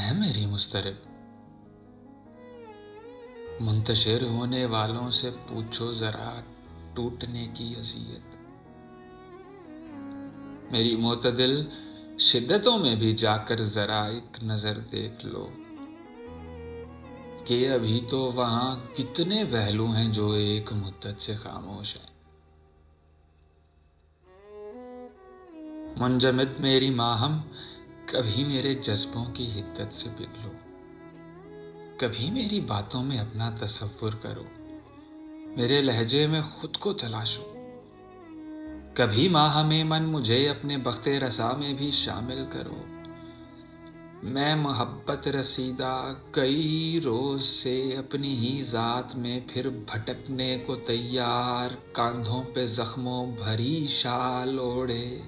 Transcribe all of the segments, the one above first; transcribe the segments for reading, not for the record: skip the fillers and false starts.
اے میری مضطرب، منتشر ہونے والوں سے پوچھو ذرا ٹوٹنے کی اذیت۔ میری معتدل شدتوں میں بھی جا کر ذرا ایک نظر دیکھ لو کہ ابھی تو وہاں کتنے پہلو ہیں جو ایک مدت سے خاموش ہیں۔ منجمد میری ماہم، کبھی میرے جذبوں کی حدت سے پگھلو، کبھی میری باتوں میں اپنا تصور کرو، میرے لہجے میں خود کو تلاشو، کبھی ماہم من مجھے اپنے بخت رسا میں بھی شامل کرو۔ میں محبت رسیدہ کئی روز سے اپنی ہی ذات میں پھر بھٹکنے کو تیار، کاندھوں پہ زخموں بھری شال اوڑھے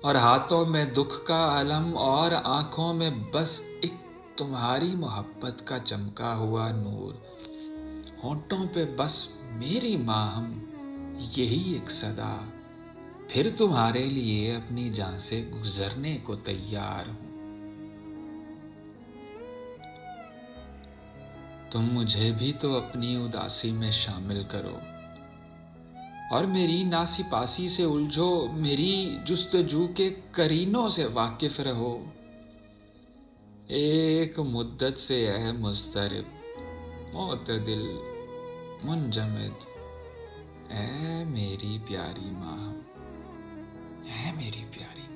اور ہاتھوں میں دکھ کا علم اور آنکھوں میں بس ایک تمہاری محبت کا چمکا ہوا نور، ہونٹوں پہ بس میری ماہم یہی ایک صدا، پھر تمہارے لیے اپنی جان سے گزرنے کو تیار ہوں۔ تم مجھے بھی تو اپنی اداسی میں شامل کرو اور میری ناسپاسی سے الجھو، میری جستجو کے قرینوں سے واقف رہو۔ ایک مدت سے اے مضطرب، معتدل، منجمد، اے میری پیاری ماں، اے میری پیاری